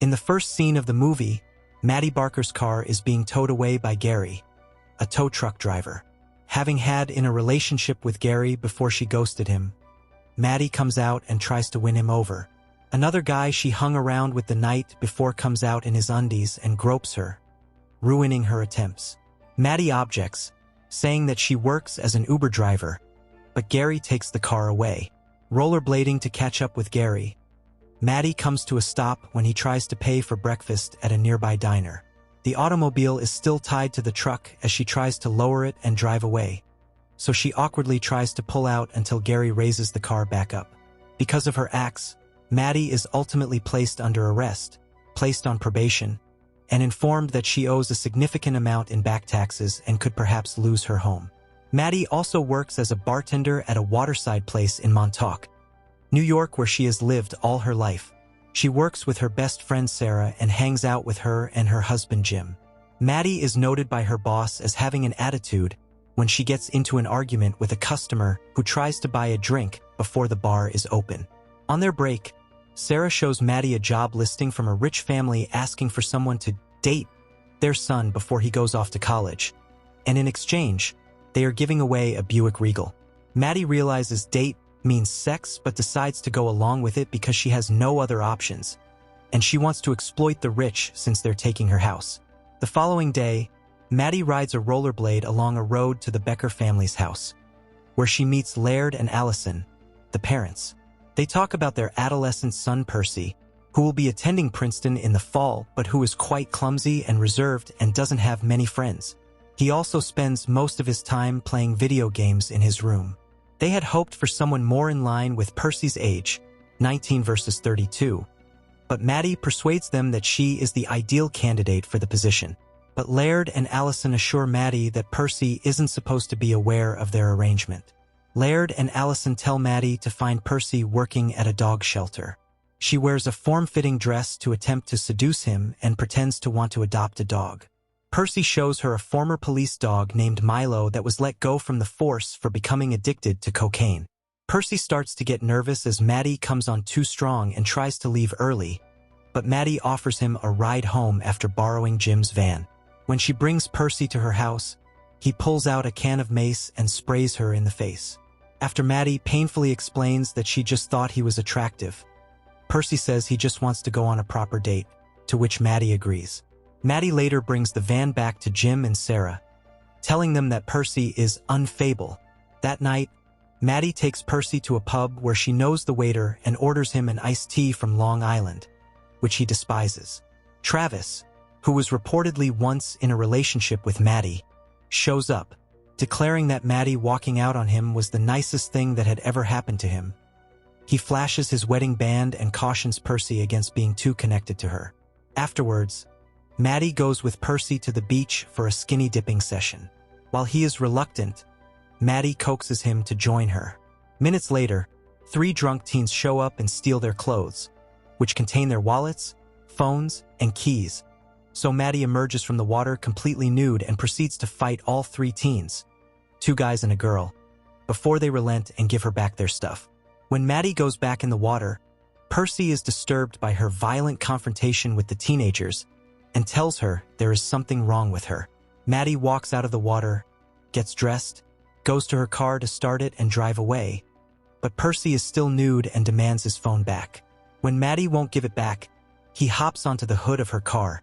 In the first scene of the movie, Maddie Barker's car is being towed away by Gary, a tow truck driver. Having had in a relationship with Gary before she ghosted him, Maddie comes out and tries to win him over. Another guy she hung around with the night before comes out in his undies and gropes her, ruining her attempts. Maddie objects, saying that she works as an Uber driver, but Gary takes the car away. Rollerblading to catch up with Gary, Maddie comes to a stop when he tries to pay for breakfast at a nearby diner. The automobile is still tied to the truck as she tries to lower it and drive away, so she awkwardly tries to pull out until Gary raises the car back up. Because of her acts, Maddie is ultimately placed under arrest, placed on probation, and informed that she owes a significant amount in back taxes and could perhaps lose her home. Maddie also works as a bartender at a waterside place in Montauk, New York, where she has lived all her life. She works with her best friend Sarah and hangs out with her and her husband Jim. Maddie is noted by her boss as having an attitude when she gets into an argument with a customer who tries to buy a drink before the bar is open. On their break, Sarah shows Maddie a job listing from a rich family asking for someone to date their son before he goes off to college, and in exchange, they are giving away a Buick Regal. Maddie realizes date means sex but decides to go along with it because she has no other options, and she wants to exploit the rich since they're taking her house. The following day, Maddie rides a rollerblade along a road to the Becker family's house, where she meets Laird and Allison, the parents. They talk about their adolescent son Percy, who will be attending Princeton in the fall but who is quite clumsy and reserved and doesn't have many friends. He also spends most of his time playing video games in his room. They had hoped for someone more in line with Percy's age, 19 versus 32, but Maddie persuades them that she is the ideal candidate for the position. But Laird and Allison assure Maddie that Percy isn't supposed to be aware of their arrangement. Laird and Allison tell Maddie to find Percy working at a dog shelter. She wears a form-fitting dress to attempt to seduce him and pretends to want to adopt a dog. Percy shows her a former police dog named Milo that was let go from the force for becoming addicted to cocaine. Percy starts to get nervous as Maddie comes on too strong and tries to leave early, but Maddie offers him a ride home after borrowing Jim's van. When she brings Percy to her house, he pulls out a can of mace and sprays her in the face. After Maddie painfully explains that she just thought he was attractive, Percy says he just wants to go on a proper date, to which Maddie agrees. Maddie later brings the van back to Jim and Sarah, telling them that Percy is unfable. That night, Maddie takes Percy to a pub where she knows the waiter and orders him an iced tea from Long Island, which he despises. Travis, who was reportedly once in a relationship with Maddie, shows up, declaring that Maddie walking out on him was the nicest thing that had ever happened to him. He flashes his wedding band and cautions Percy against being too connected to her. Afterwards, Maddie goes with Percy to the beach for a skinny dipping session. While he is reluctant, Maddie coaxes him to join her. Minutes later, 3 drunk teens show up and steal their clothes, which contain their wallets, phones, and keys. So Maddie emerges from the water completely nude and proceeds to fight all 3 teens, 2 guys and a girl, before they relent and give her back their stuff. When Maddie goes back in the water, Percy is disturbed by her violent confrontation with the teenagers and tells her there is something wrong with her. Maddie walks out of the water, gets dressed, goes to her car to start it and drive away, but Percy is still nude and demands his phone back. When Maddie won't give it back, he hops onto the hood of her car,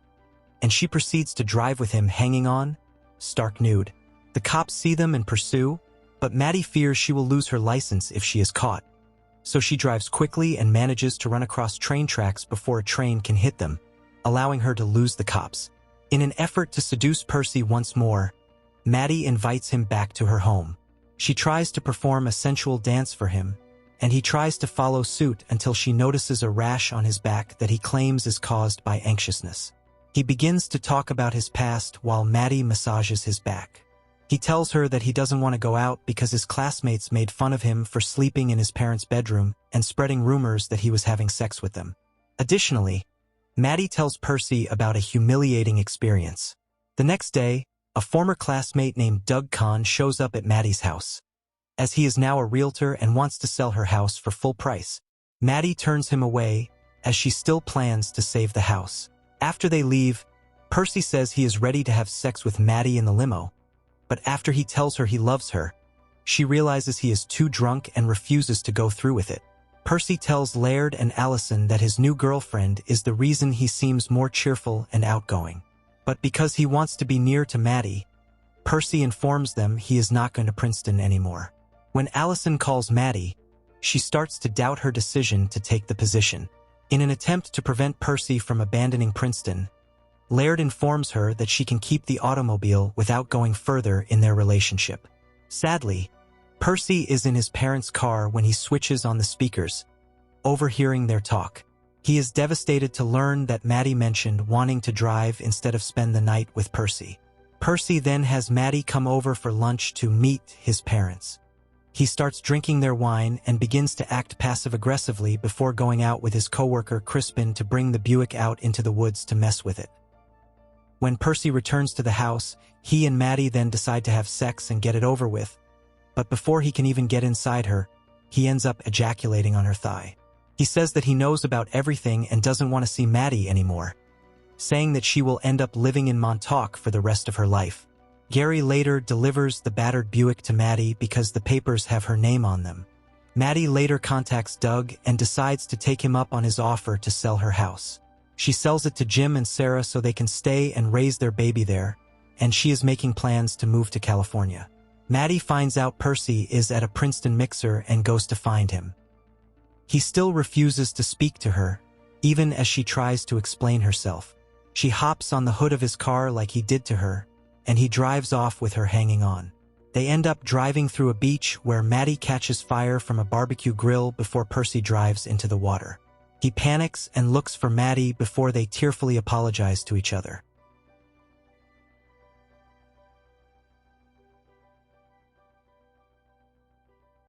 and she proceeds to drive with him hanging on, stark nude. The cops see them and pursue, but Maddie fears she will lose her license if she is caught. So she drives quickly and manages to run across train tracks before a train can hit them, allowing her to lose the cops. In an effort to seduce Percy once more, Maddie invites him back to her home. She tries to perform a sensual dance for him, and he tries to follow suit until she notices a rash on his back that he claims is caused by anxiousness. He begins to talk about his past while Maddie massages his back. He tells her that he doesn't want to go out because his classmates made fun of him for sleeping in his parents' bedroom and spreading rumors that he was having sex with them. Additionally, Maddie tells Percy about a humiliating experience. The next day, a former classmate named Doug Kahn shows up at Maddie's house, as he is now a realtor and wants to sell her house for full price. Maddie turns him away, as she still plans to save the house. After they leave, Percy says he is ready to have sex with Maddie in the limo, but after he tells her he loves her, she realizes he is too drunk and refuses to go through with it. Percy tells Laird and Allison that his new girlfriend is the reason he seems more cheerful and outgoing. But because he wants to be near to Maddie, Percy informs them he is not going to Princeton anymore. When Allison calls Maddie, she starts to doubt her decision to take the position. In an attempt to prevent Percy from abandoning Princeton, Laird informs her that she can keep the automobile without going further in their relationship. Sadly, Percy is in his parents' car when he switches on the speakers, overhearing their talk. He is devastated to learn that Maddie mentioned wanting to drive instead of spend the night with Percy. Percy then has Maddie come over for lunch to meet his parents. He starts drinking their wine and begins to act passive-aggressively before going out with his coworker Crispin to bring the Buick out into the woods to mess with it. When Percy returns to the house, he and Maddie then decide to have sex and get it over with, but before he can even get inside her, he ends up ejaculating on her thigh. He says that he knows about everything and doesn't want to see Maddie anymore, saying that she will end up living in Montauk for the rest of her life. Gary later delivers the battered Buick to Maddie because the papers have her name on them. Maddie later contacts Doug and decides to take him up on his offer to sell her house. She sells it to Jim and Sarah so they can stay and raise their baby there, and she is making plans to move to California. Maddie finds out Percy is at a Princeton mixer and goes to find him. He still refuses to speak to her, even as she tries to explain herself. She hops on the hood of his car like he did to her, and he drives off with her hanging on. They end up driving through a beach where Maddie catches fire from a barbecue grill before Percy drives into the water. He panics and looks for Maddie before they tearfully apologize to each other.